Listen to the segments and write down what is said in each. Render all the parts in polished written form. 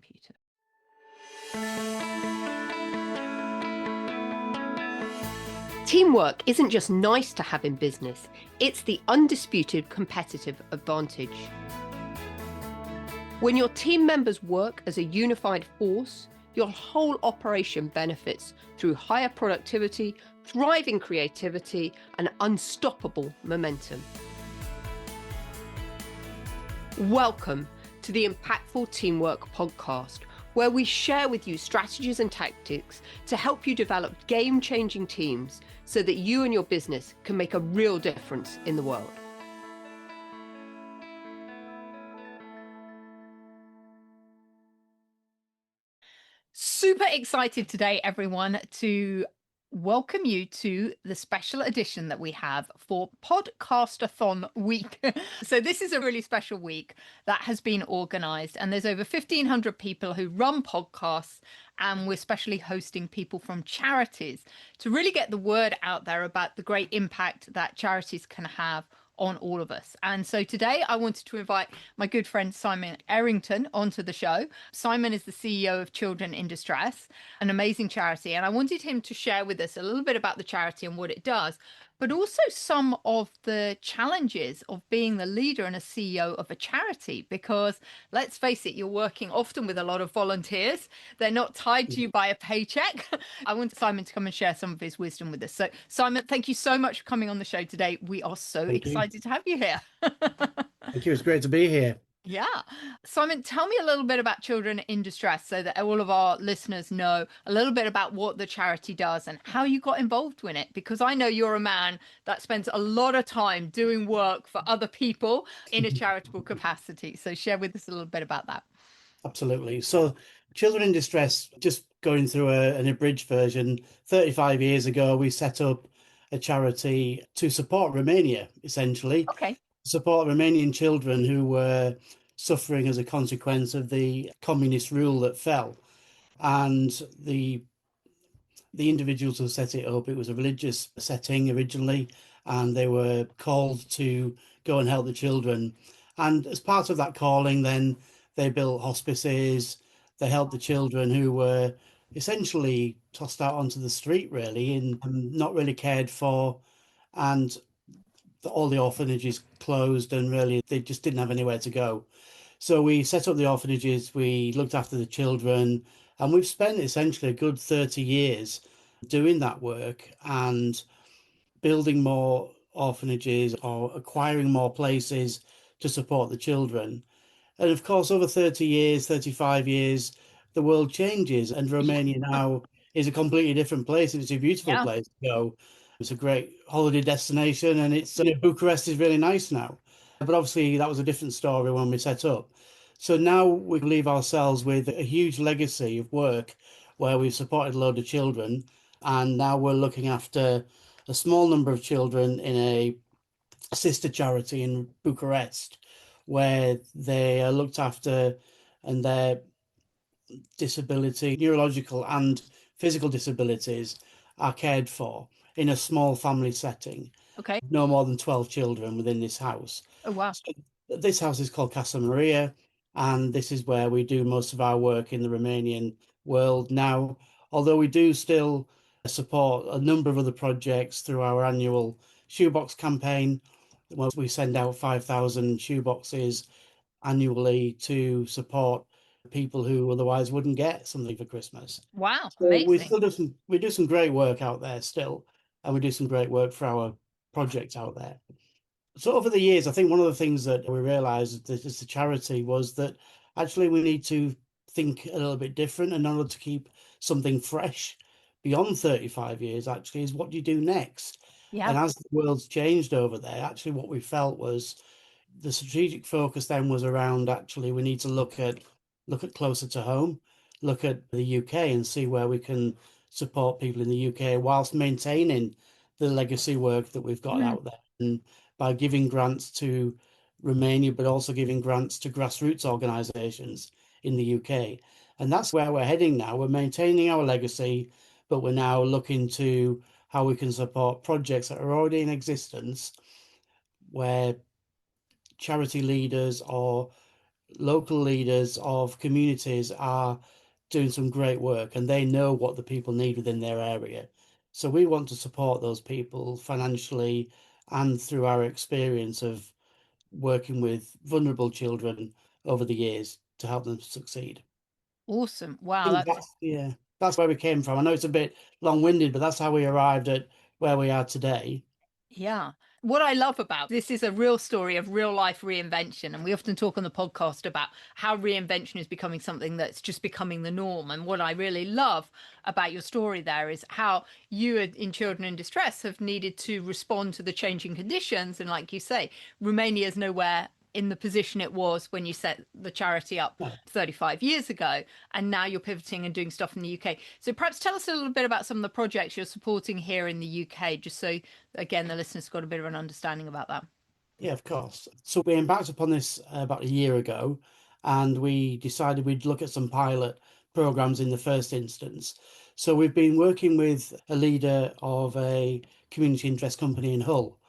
computer. Teamwork isn't just nice to have in business, it's the undisputed competitive advantage. When your team members work as a unified force, your whole operation benefits through higher productivity, thriving creativity, and unstoppable momentum. Welcome to the Impactful Teamwork Podcast, where we share with you strategies and tactics to help you develop game-changing teams so that you and your business can make a real difference in the world. Super excited today, everyone, to welcome you to the special edition that we have for Podcastathon week. So this is a really special week that has been organized, and there's over 1,500 people who run podcasts, and we're specially hosting people from charities to really get the word out there about the great impact that charities can have on all of us. And so today I wanted to invite my good friend Simon Errington onto the show. Simon is the CEO of Children in Distress, an amazing charity. And I wanted him to share with us a little bit about the charity and what it does, but also some of the challenges of being the leader and a CEO of a charity, because let's face it, you're working often with a lot of volunteers. They're not tied to you by a paycheck. I want Simon to come and share some of his wisdom with us. So Simon, thank you so much for coming on the show today. We are so excited to have you here. Thank you. It's great to be here. Yeah. Simon, tell me a little bit about Children in Distress so that all of our listeners know a little bit about what the charity does and how you got involved in it, because I know you're a man that spends a lot of time doing work for other people in a charitable capacity. So share with us a little bit about that. Absolutely. So Children in Distress, just going through an abridged version, 35 years ago, we set up a charity to support Romania, essentially. Okay. Support Romanian children who were suffering as a consequence of the communist rule that fell. And the individuals who set it up, it was a religious setting originally, and they were called to go and help the children. And as part of that calling, then they built hospices, they helped the children who were essentially tossed out onto the street, really, and not really cared for. And all the orphanages closed, and really they just didn't have anywhere to go. So we set up the orphanages, we looked after the children, and we've spent essentially a good 30 years doing that work and building more orphanages or acquiring more places to support the children. And of course, over 30 years, 35 years, the world changes, and Romania now is a completely different place, and it's a beautiful place to go. It's a great holiday destination, and it's Bucharest is really nice now. But obviously, that was a different story when we set up. So now we leave ourselves with a huge legacy of work where we've supported a load of children, and now we're looking after a small number of children in a sister charity in Bucharest, where they are looked after and their disability, neurological and physical disabilities, are cared for in a small family setting. Okay. No more than 12 children within this house. Oh, wow. So this house is called Casa Maria, and this is where we do most of our work in the Romanian world now, although we do still support a number of other projects through our annual Shoebox campaign. Well, we send out 5,000 shoeboxes annually to support people who otherwise wouldn't get something for Christmas. Wow, so amazing. We do some great work out there still, and we do some great work for our projects out there. So over the years, I think one of the things that we realized as a charity was that actually we need to think a little bit different, and in order to keep something fresh beyond 35 years, actually, is what do you do next? Yeah. And as the world's changed over there, actually what we felt was the strategic focus then was around actually we need to look at closer to home, look at the UK and see where we can support people in the UK whilst maintaining the legacy work that we've got out there, and by giving grants to Romania, but also giving grants to grassroots organisations in the UK. And that's where we're heading now. We're maintaining our legacy, but we're now looking to how we can support projects that are already in existence, where charity leaders or local leaders of communities are doing some great work and they know what the people need within their area. So we want to support those people financially and through our experience of working with vulnerable children over the years to help them succeed. Awesome. I Wow, think that's that's where we came from. I know it's a bit long-winded, but that's how we arrived at where we are today. yeah. What I love about this is a real story of real life reinvention. And we often talk on the podcast about how reinvention is becoming something that's just becoming the norm. And what I really love about your story there is how you in Children in Distress have needed to respond to the changing conditions. And like you say, Romania is nowhere in the position it was when you set the charity up No. 35 years ago, and now you're pivoting and doing stuff in the UK. So perhaps tell us a little bit about some of the projects you're supporting here in the UK, just so again the listeners got a bit of an understanding about that. Yeah, of course. So we embarked upon this about a year ago, and we decided we'd look at some pilot programs in the first instance. So we've been working with a leader of a community interest company in Hull,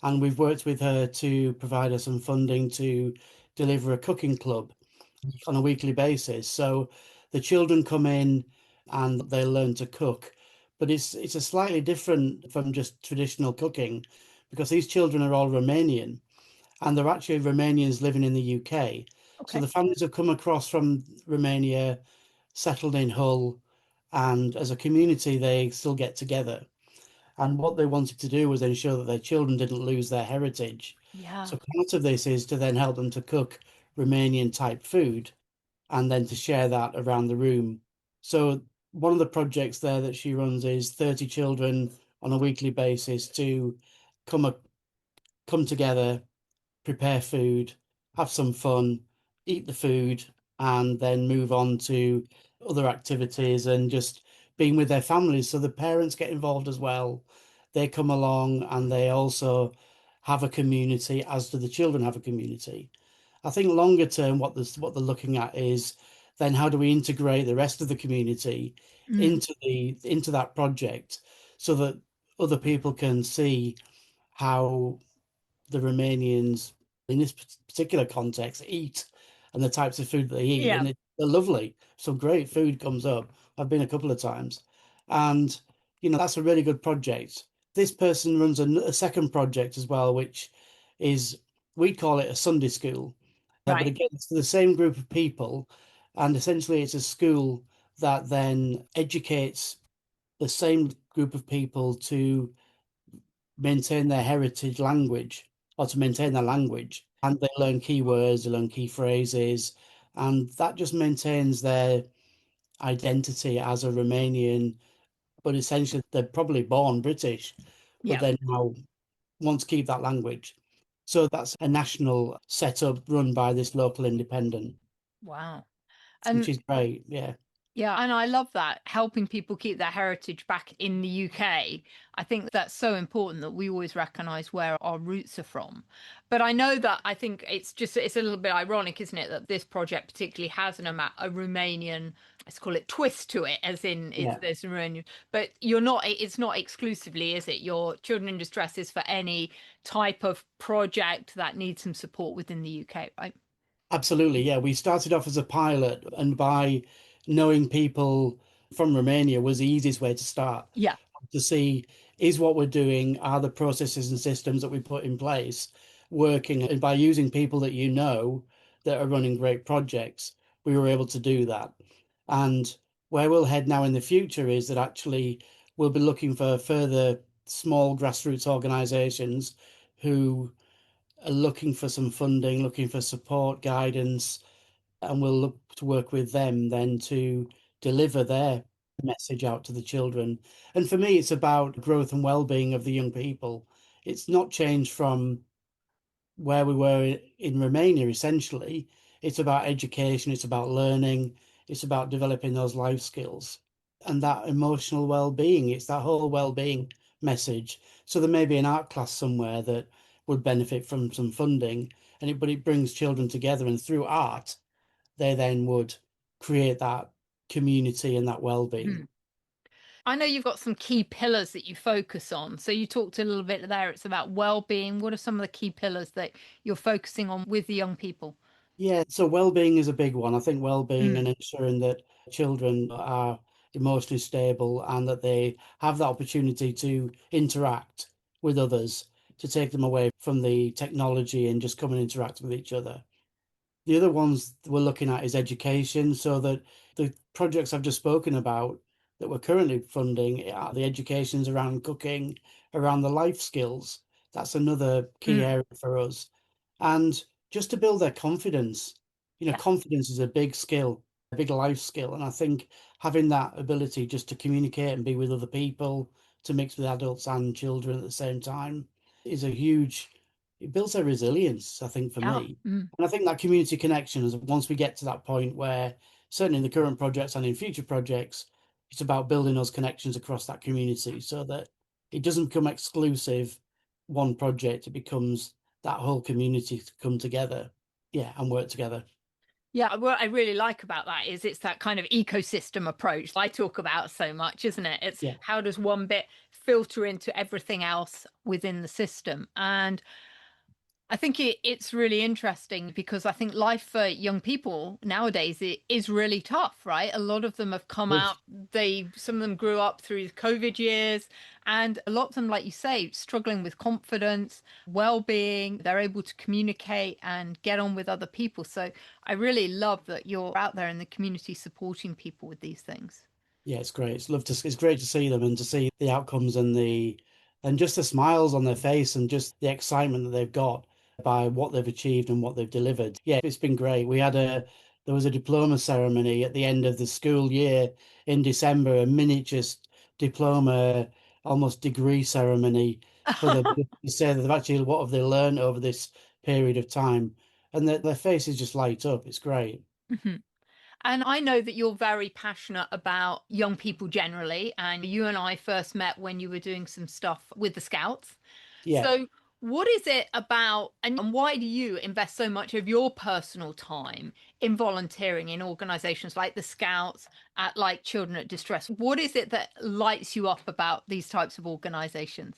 and we've worked with her to provide us some funding to deliver a cooking club on a weekly basis. So the children come in and they learn to cook, but it's a slightly different from just traditional cooking because these children are all Romanian and they're actually Romanians living in the UK. So Okay. the families have come across from Romania, settled in Hull, and as a community, they still get together. And what they wanted to do was ensure that their children didn't lose their heritage. Yeah. So part of this is to then help them to cook Romanian type food and then to share that around the room. So one of the projects there that she runs is 30 children on a weekly basis to come come together, prepare food, have some fun, eat the food, and then move on to other activities and just being with their families. So the parents get involved as well. They come along and they also have a community, as do the children have a community. I think longer term, what they're looking at is then how do we integrate the rest of the community Mm. into that project so that other people can see how the Romanians in this particular context eat and the types of food they eat, Yeah. and they're lovely. Some great food comes up. I've been a couple of times, and that's a really good project. This person runs a second project as well, which is we call it a Sunday school, but Right. again, it's the same group of people, and essentially it's a school that then educates the same group of people to maintain their heritage language or to maintain their language. And they learn keywords, they learn key phrases, and that just maintains their identity as a Romanian. But essentially, they're probably born British, but Yeah. they now want to keep that language. So that's a national setup run by this local independent, Wow. which And is great. Yeah. yeah, and I love that, helping people keep their heritage back in the UK. I think that's so important that we always recognize where our roots are from. But I know that I think it's a little bit ironic, isn't it, that this project particularly has a Romanian, let's call it twist to it, as in Yeah. there's Romanian, but it's not exclusively, is it? Your Children in Distress is for any type of project that needs some support within the UK, right? Absolutely, yeah. We started off as a pilot, and by knowing people from Romania was the easiest way to start Yeah. to see is what we're doing, are the processes and systems that we put in place working? And by using people that that are running great projects, we were able to do that. And where we'll head now in the future is that actually we'll be looking for further small grassroots organizations who are looking for some funding, looking for support, guidance, and we'll look to work with them then to deliver their message out to the children. And for me, it's about growth and well-being of the young people. It's not changed from where we were in Romania, essentially. It's about education, it's about learning, it's about developing those life skills and that emotional well-being. It's that whole well-being message. So there may be an art class somewhere that would benefit from some funding, but it brings children together, and through art, they then would create that community and that well-being. I know you've got some key pillars that you focus on. So you talked a little bit there. It's about well-being. What are some of the key pillars that you're focusing on with the young people? Yeah, so well-being is a big one. I think well-being Mm, and ensuring that children are emotionally stable and that they have that opportunity to interact with others, to take them away from the technology and just come and interact with each other. The other ones we're looking at is education, so that the projects I've just spoken about that we're currently funding are the educations around cooking, around the life skills. That's another key mm, area for us. And just to build their confidence. yeah. Confidence is a big skill, a big life skill. And I think having that ability just to communicate and be with other people, to mix with adults and children at the same time is a huge, it builds their resilience, I think, for Yeah. me. Mm, And I think that community connection is once we get to that point where, certainly in the current projects and in future projects, it's about building those connections across that community so that it doesn't become exclusive one project, it becomes that whole community to come together, yeah, and work together. yeah, what I really like about that is it's that kind of ecosystem approach I talk about so much, isn't it? It's Yeah, how does one bit filter into everything else within the system? And I think it's really interesting because I think life for young people nowadays it is really tough, right? A lot of them have come it out, some of them grew up through the COVID years, and a lot of them, like you say, struggling with confidence, well-being, they're able to communicate and get on with other people. So I really love that you're out there in the community supporting people with these things. Yeah, it's great. It's great to see them and to see the outcomes and just the smiles on their face and just the excitement that they've got by what they've achieved and what they've delivered. Yeah, it's been great. There was a diploma ceremony at the end of the school year in December, a miniature diploma, almost degree ceremony for them to say that they've actually what have they learned over this period of time, and their faces just light up. It's great. Mhm. And I know that you're very passionate about young people generally, and you and I first met when you were doing some stuff with the Scouts. Yeah. So, what is it about, and why do you invest so much of your personal time in volunteering in organizations like the Scouts, at like Children at Distress? What is it that lights you up about these types of organizations?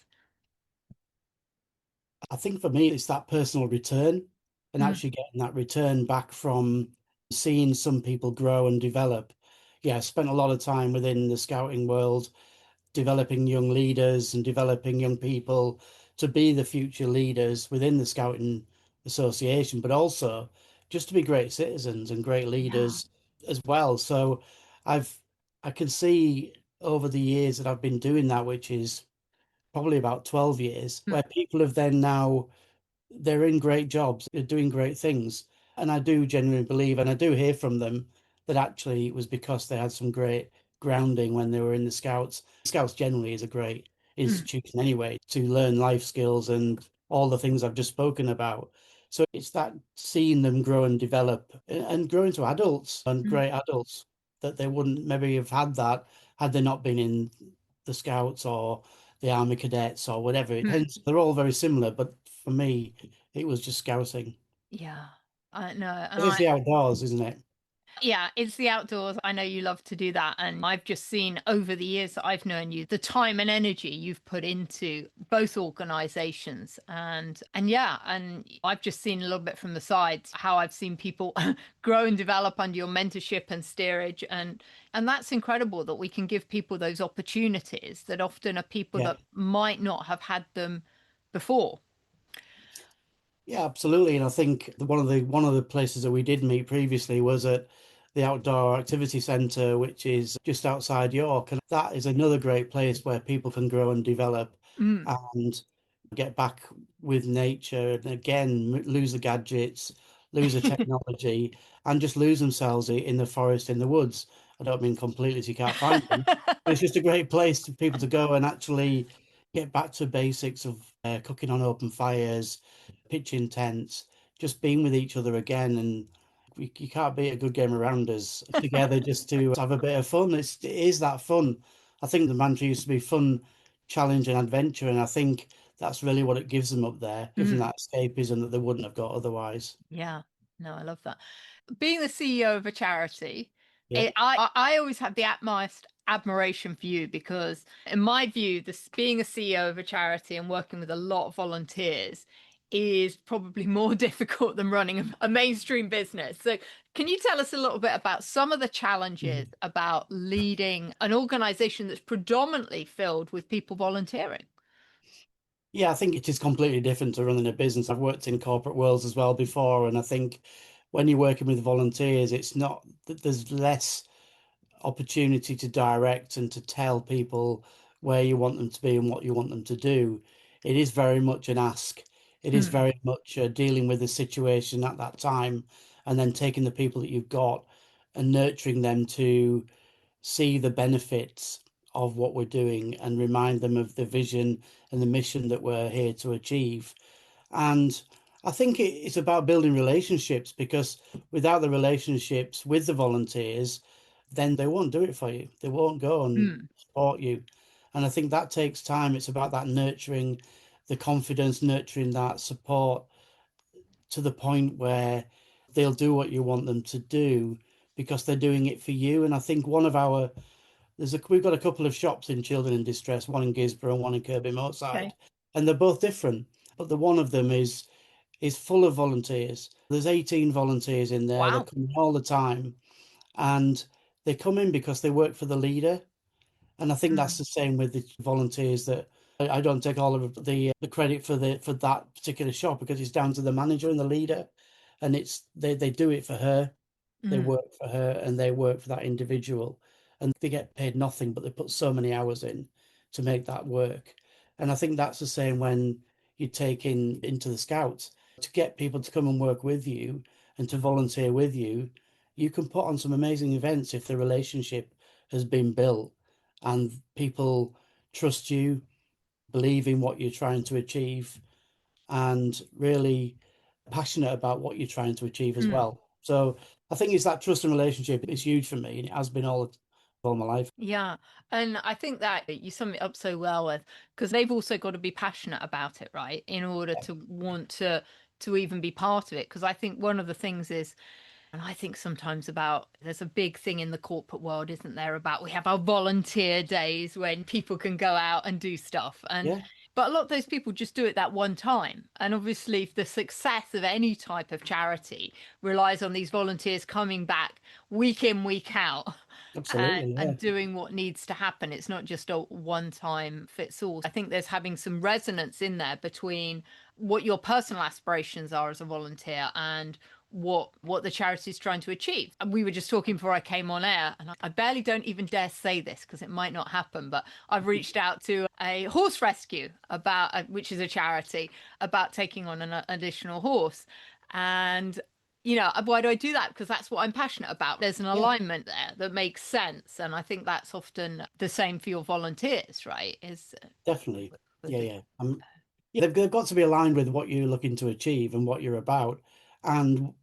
I think for me, it's that personal return and Mm, actually getting that return back from seeing some people grow and develop. Yeah, I spent a lot of time within the scouting world, developing young leaders and developing young people to be the future leaders within the Scouting Association, but also just to be great citizens and great yeah. leaders as well. So I've I can see over the years that I've been doing that, which is probably about 12 years, Mm, where people have then now they're in great jobs, they're doing great things. And I do genuinely believe, and I do hear from them, that actually it was because they had some great grounding when they were in the Scouts. Scouts generally is a great mm, institution anyway to learn life skills and all the things I've just spoken about. So it's that seeing them grow and develop and grow into adults and mm, great adults that they wouldn't maybe have had that had they not been in the Scouts or the Army Cadets or whatever. mm. Hence, they're all very similar, but for me, it was just scouting. Yeah, I know. And It is I, the outdoors, isn't it? yeah, it's the outdoors. I know you love to do that. And I've just seen over the years that I've known you, the time and energy you've put into both organizations. And yeah, and I've just seen a little bit from the sides how I've seen people grow and develop under your mentorship and steerage. And that's incredible that we can give people those opportunities that often are people Yeah. that might not have had them before. Yeah, absolutely. And I think one of the places that we did meet previously was at the Outdoor Activity Centre, which is just outside York. And that is another great place where people can grow and develop Mm. and get back with nature and again lose the gadgets, lose the technology, and just lose themselves in the forest, in the woods. I don't mean completely so you can't find them, but it's just a great place for people to go and actually get back to basics of cooking on open fires, pitching tents, just being with each other again. And you can't beat a good game of rounders together just to have a bit of fun. It is that fun. I think the mantra used to be fun, challenge, and adventure. And I think that's really what it gives them up there, gives them Mm. that escapism that they wouldn't have got otherwise. Yeah, no, I love that. Being the CEO of a charity, Yeah. I always have the utmost admiration for you because, in my view, this being a CEO of a charity and working with a lot of volunteers is probably more difficult than running a mainstream business. So can you tell us a little bit about some of the challenges about leading an organization that's predominantly filled with people volunteering? Yeah, I think it is completely different to running a business. I've worked in corporate worlds as well before, and I think when you're working with volunteers, it's not that there's less opportunity to direct and to tell people where you want them to be and what you want them to do. It is very much an ask. It is Mm, very much dealing with the situation at that time and then taking the people that you've got and nurturing them to see the benefits of what we're doing and remind them of the vision and the mission that we're here to achieve. And I think it's about building relationships, because without the relationships with the volunteers, then they won't do it for you. They won't go and mm, support you. And I think that takes time. It's about that nurturing the confidence, nurturing that support to the point where they'll do what you want them to do because they're doing it for you. And I think we've got a couple of shops in Children in Distress, one in Gisborough and one in Kirby Moorside, okay. and they're both different. But the one of them is full of volunteers. There's 18 volunteers in there. They're Wow. coming all the time, and they come in because they work for the leader. And I think that's Mm, the same with the volunteers. That I don't take all of the credit for that particular shop, because it's down to the manager and the leader, and it's they do it for her. They mm, work for her and they work for that individual, and they get paid nothing, but they put so many hours in to make that work. And I think that's the same when you take into the Scouts. To get people to come and work with you and to volunteer with you, you can put on some amazing events if the relationship has been built and people trust you, believe in what you're trying to achieve, and really passionate about what you're trying to achieve as mm. well. So I think it's that trust and relationship is huge for me, and it has been all my life. Yeah. And I think that you sum it up so well with, because they've also got to be passionate about it, right? In order to want to even be part of it. Because I think one of the things is, and I think sometimes about, there's a big thing in the corporate world, isn't there, about we have our volunteer days when people can go out and do stuff. And Yeah, but a lot of those people just do it that one time. And obviously, if the success of any type of charity relies on these volunteers coming back week in, week out, absolutely. Yeah, and doing what needs to happen. It's not just a one time fits all. I think there's having some resonance in there between what your personal aspirations are as a volunteer and what the charity is trying to achieve. And we were just talking before I came on air, and I barely don't even dare say this because it might not happen, but I've reached out to a horse rescue about which is a charity about taking on an additional horse. And why do I do that? Because that's what I'm passionate about. There's an yeah, alignment there that makes sense. And I think that's often the same for your volunteers, right? Is definitely. with Yeah, the yeah. Yeah, they've got to be aligned with what you're looking to achieve and what you're about, and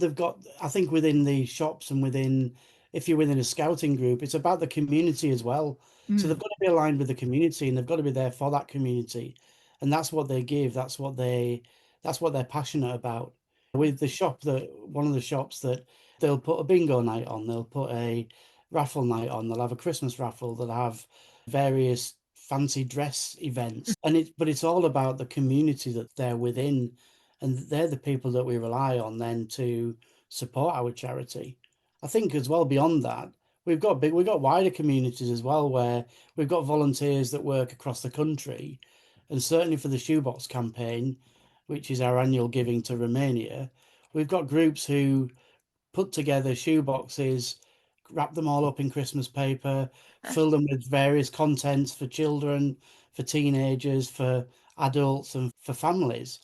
they've got, I think, within the shops and within, if you're within a scouting group, it's about the community as well. So they've Mm, got to be aligned with the community, and they've got to be there for that community, and that's what they give. That's what they're passionate about. With the shop, that one of the shops, that they'll put a bingo night on, they'll put a raffle night on, they'll have a Christmas raffle, they'll have various fancy dress events, and it's all about the community that they're within, and they're the people that we rely on then to support our charity. I think as well, beyond that, we've got wider communities as well, where we've got volunteers that work across the country, and certainly for the Shoebox campaign, which is our annual giving to Romania, we've got groups who put together shoeboxes, wrap them all up in Christmas paper, fill them with various contents for children, for teenagers, for adults, and for families.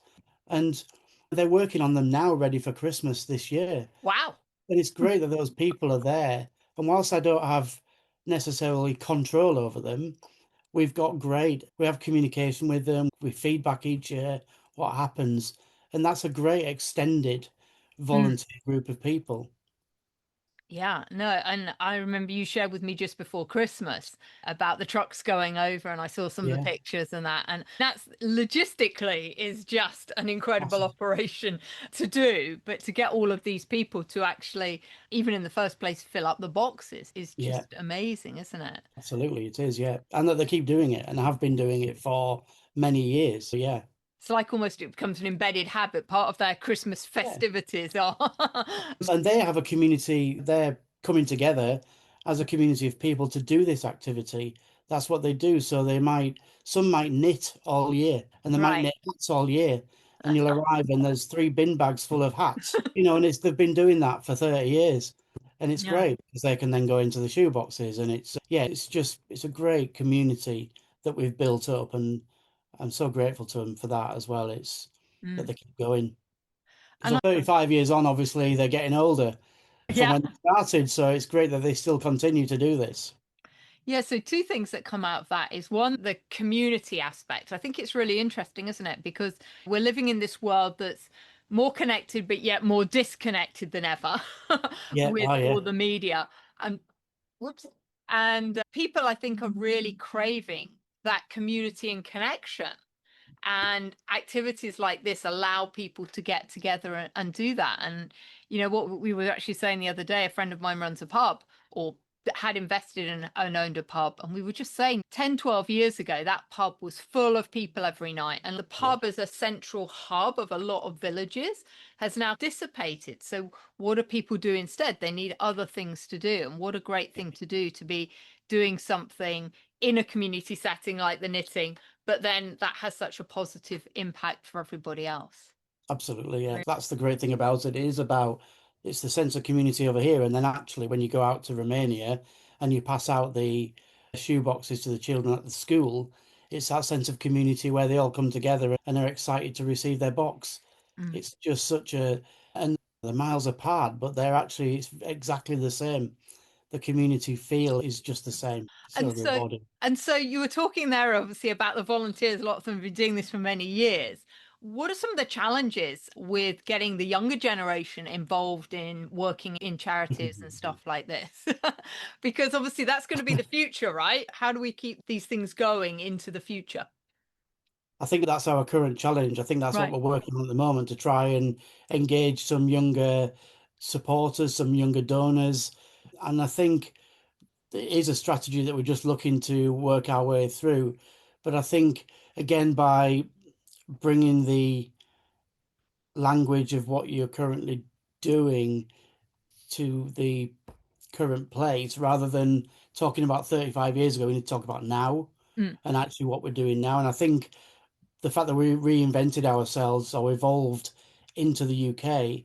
And they're working on them now, ready for Christmas this year. wow. And it's great that those people are there. And whilst I don't have necessarily control over them, we have communication with them. We feedback each year what happens. And that's a great extended Mm. volunteer group of people. Yeah, no, and I remember you shared with me just before Christmas about the trucks going over, and I saw some of the Yeah, pictures and that, and that's logistically is just an incredible massive. operation to do. But to get all of these people to actually, even in the first place, fill up the boxes is Yeah, just amazing, isn't it? absolutely. It is. Yeah. And that they keep doing it and have been doing it for many years. So, yeah. It's like almost it becomes an embedded habit, part of their Christmas festivities are. And they have a community, they're coming together as a community of people to do this activity. That's what they do. So some might knit all year, and they might Right. knit hats all year. And you'll arrive and there's 3 bin bags full of hats, and they've been doing that for 30 years. And it's Yeah. great because they can then go into the shoeboxes. And it's a great community that we've built up. And I'm so grateful to them for that as well. It's that Mm. they keep going. And Because 35 years on, obviously, they're getting older from yeah. when they started. So it's great that they still continue to do this. Yeah, so two things that come out of that is one, the community aspect. I think it's really interesting, isn't it? Because we're living in this world that's more connected, but yet more disconnected than ever Yeah. with Oh, yeah. all the media. And whoops. And people, I think, are really craving that community and connection. And activities like this allow people to get together and do that. And, what we were actually saying the other day, a friend of mine runs a pub or had invested in and owned a pub. And we were just saying 10, 12 years ago, that pub was full of people every night. And the Yeah. pub as a central hub of a lot of villages has now dissipated. So what do people do instead? They need other things to do. And what a great thing to do to be doing something in a community setting like the knitting, but then that has such a positive impact for everybody else. Absolutely. Yeah. That's the great thing about it. It's the sense of community over here. And then actually, when you go out to Romania and you pass out the shoe boxes to the children at the school, it's that sense of community where they all come together and are excited to receive their box. Mm. It's just and they're miles apart, but it's exactly the same. The community feel is just the same. So And so, rewarding. and so you were talking there obviously about the volunteers. A lot of them have been doing this for many years. What are some of the challenges with getting the younger generation involved in working in charities and stuff like this? Because obviously that's going to be the future, right? How do we keep these things going into the future? I think that's our current challenge. I think that's what Right. we're working on at the moment to try and engage some younger supporters, some younger donors. And I think it is a strategy that we're just looking to work our way through. But I think, again, by bringing the language of what you're currently doing to the current place, rather than talking about 35 years ago, we need to talk about now Mm. and actually what we're doing now. And I think the fact that we reinvented ourselves or evolved into the UK,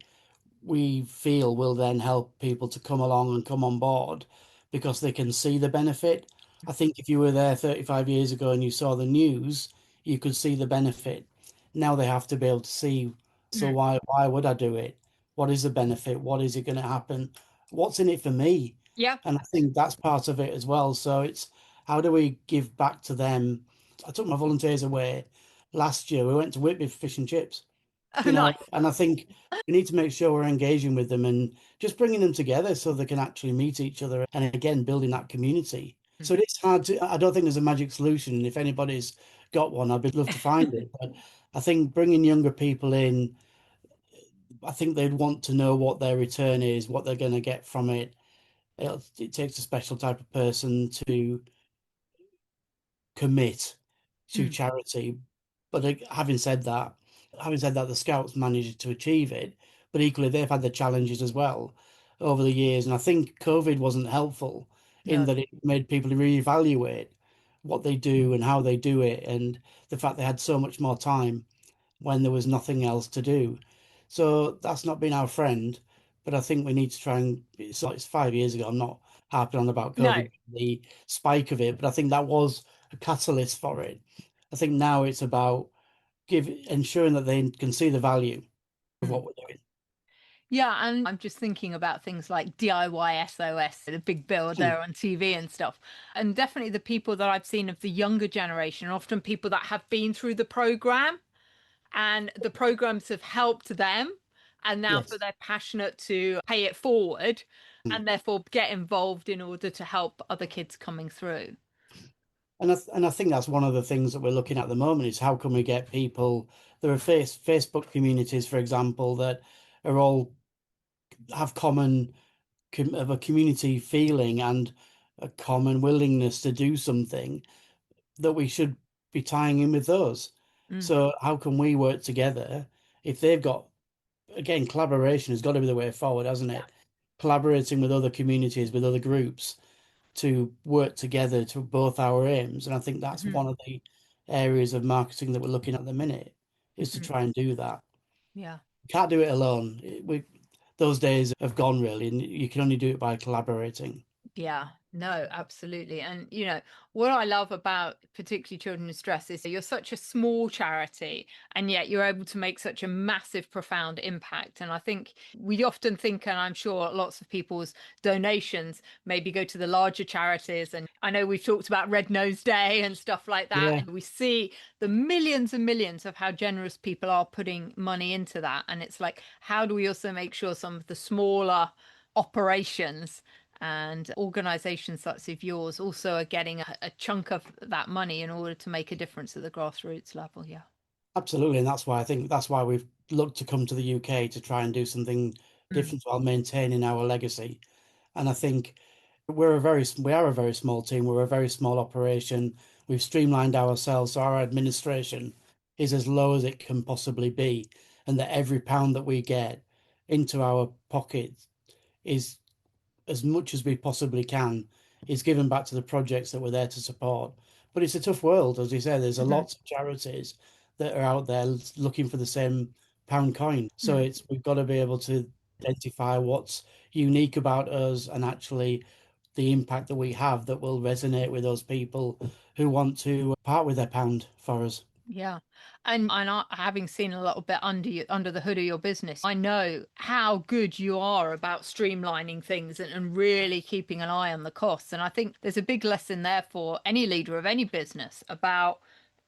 we feel will then help people to come along and come on board because they can see the benefit. I think if you were there 35 years ago and you saw the news, you could see the benefit. Now they have to be able to see, so Mm. why would I do it? What is the benefit? What is it going to happen? What's in it for me? Yeah. And I think that's part of it as well. So it's how do we give back to them? I took my volunteers away last year. We went to Whitby for fish and chips, Oh, nice. and I think we need to make sure we're engaging with them and just bringing them together so they can actually meet each other and again building that community. So it is hard to. I don't think there's a magic solution. If anybody's got one, I'd love to find it. But I think bringing younger people in, I think they'd want to know what their return is, what they're going to get from it. It takes a special type of person to commit to Mm. charity. But having said that, the Scouts managed to achieve it. But equally, they've had the challenges as well over the years. And I think COVID wasn't helpful in No. that it made people reevaluate what they do and how they do it, and the fact they had so much more time when there was nothing else to do. So that's not been our friend. But I think we need to try and. It's 5 years ago. I'm not harping on about No. COVID, the spike of it, but I think that was a catalyst for it. I think now it's about ensuring that they can see the value of Mm. what we're doing. Yeah, and I'm just thinking about things like DIY SOS, the big bill Mm. there on TV and stuff. And definitely the people that I've seen of the younger generation, often people that have been through the program and the programs have helped them. And now for Yes. they're passionate to pay it forward Mm. and therefore get involved in order to help other kids coming through. And I think that's one of the things that we're looking at the moment is how can we get people. There are Facebook communities, for example, that are all have common of a community feeling and a common willingness to do something that we should be tying in with those. So how can we work together if they've got, again, collaboration has got to be the way forward, hasn't Yeah. it? Collaborating with other communities, with other groups to work together to both our aims. And I think that's Mhm. one of the areas of marketing that we're looking at the minute is to Mhm. try and do that. Yeah. Can't do it alone. Those days have gone really, and you can only do it by collaborating. Yeah, no, absolutely. And what I love about particularly Children in Stress is that you're such a small charity and yet you're able to make such a massive, profound impact. And I think we often think, and I'm sure lots of people's donations maybe go to the larger charities. And I know we've talked about Red Nose Day and stuff like that. Yeah, And we see the millions and millions of how generous people are putting money into that. And it's like, how do we also make sure some of the smaller operations and organizations such as yours also are getting a chunk of that money in order to make a difference at the grassroots level? Yeah. absolutely. And that's why I think that's why we've looked to come to the UK to try and do something Mm. different while maintaining our legacy. And I think we are a very small team. We're a very small operation. We've streamlined ourselves, so our administration is as low as it can possibly be, and that every pound that we get into our pocket is as much as we possibly can is given back to the projects that we're there to support. But it's a tough world, as you say. There's a Mhm. lot of charities that are out there looking for the same pound coin. So Mm. we've got to be able to identify what's unique about us and actually the impact that we have that will resonate with those people who want to part with their pound for us. Yeah. And having seen a little bit under the hood of your business, I know how good you are about streamlining things and really keeping an eye on the costs. And I think there's a big lesson there for any leader of any business about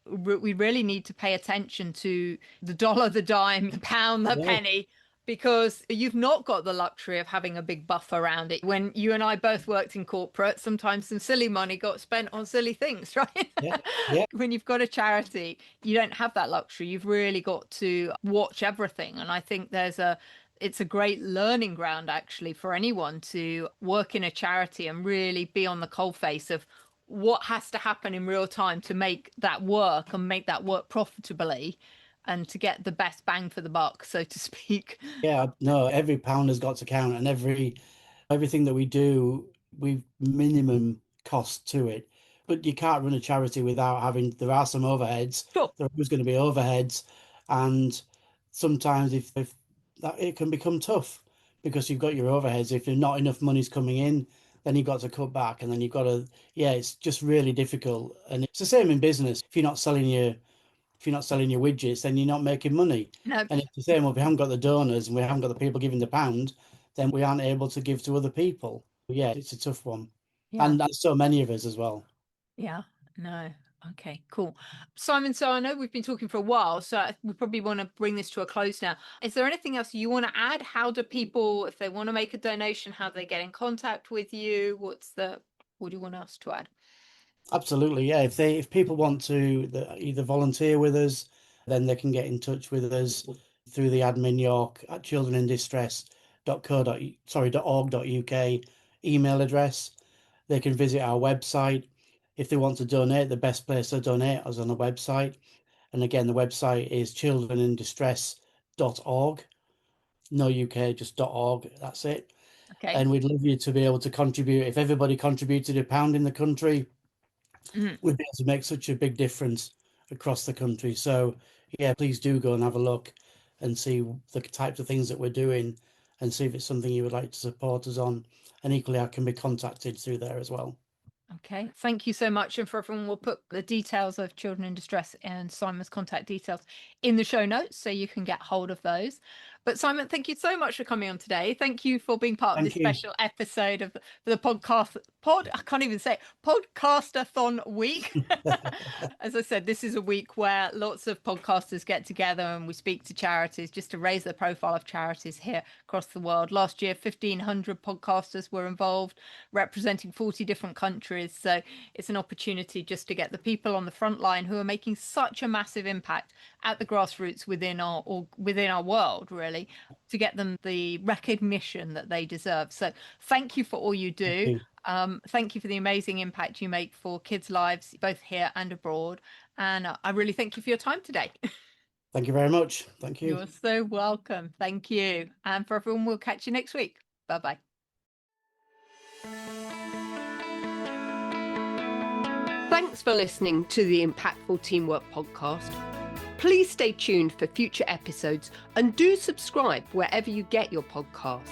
we really need to pay attention to the dollar, the dime, the pound, the Yeah, penny, because you've not got the luxury of having a big buff around it. When you and I both worked in corporate, sometimes some silly money got spent on silly things, right? yeah, yeah. When you've got a charity, you don't have that luxury. You've really got to watch everything. And I think it's a great learning ground actually for anyone to work in a charity and really be on the coalface of what has to happen in real time to make that work and make that work profitably and to get the best bang for the buck, so to speak. Yeah, no, every pound has got to count, and everything that we do, we minimum cost to it. But you can't run a charity without having, there are some overheads. Sure. There are always going to be overheads. And sometimes if that it can become tough because you've got your overheads. If not enough money's coming in, then you've got to cut back and then you've got to, yeah, it's just really difficult. And it's the same in business. If you're not selling your widgets, then you're not making money. No. And it's the same, well, if we haven't got the donors and we haven't got the people giving the pound, then we aren't able to give to other people. Yeah, it's a tough one. Yeah. And there's so many of us as well. Yeah. No. Okay, cool. Simon, so I know we've been talking for a while, so we probably want to bring this to a close now. Is there anything else you want to add? How do people, if they want to make a donation, how do they get in contact with you? What do you want us to add? Absolutely, yeah. If people want to either volunteer with us, then they can get in touch with us through the admin York at childrenindistress.org.uk email address. They can visit our website. If they want to donate, the best place to donate is on the website. And again, the website is childrenindistress.org. No UK, just .org. That's it. Okay. And we'd love you to be able to contribute. If everybody contributed a pound in the country, Mhm. we'd be able to make such a big difference across the country. So yeah, please do go and have a look and see the types of things that we're doing and see if it's something you would like to support us on. And equally, I can be contacted through there as well. Okay, thank you so much. And for everyone, we'll put the details of Children in Distress and Simon's contact details in the show notes so you can get hold of those. But Simon, thank you so much for coming on today. Thank you for being part of this Thank you. special episode of the I can't even say it, Podcastathon week. As I said, this is a week where lots of podcasters get together and we speak to charities just to raise the profile of charities here across the world. Last year, 1,500 podcasters were involved, representing 40 different countries. So it's an opportunity just to get the people on the front line who are making such a massive impact at the grassroots within our world, really, to get them the recognition that they deserve. So thank you for all you do. Thank you. Thank you for the amazing impact you make for kids' lives, both here and abroad. And I really thank you for your time today. Thank you very much. Thank you. You're so welcome. Thank you. And for everyone, we'll catch you next week. Bye-bye. Thanks for listening to the Impactful Teamwork Podcast. Please stay tuned for future episodes and do subscribe wherever you get your podcasts.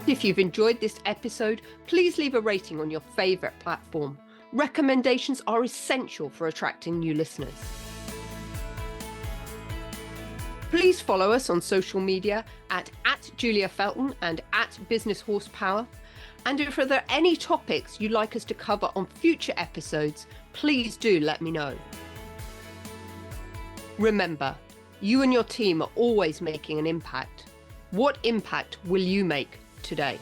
If you've enjoyed this episode, please leave a rating on your favourite platform. Recommendations are essential for attracting new listeners. Please follow us on social media at Julia Felton and at Business Horsepower. And if there are any topics you'd like us to cover on future episodes, please do let me know. Remember, you and your team are always making an impact. What impact will you make today?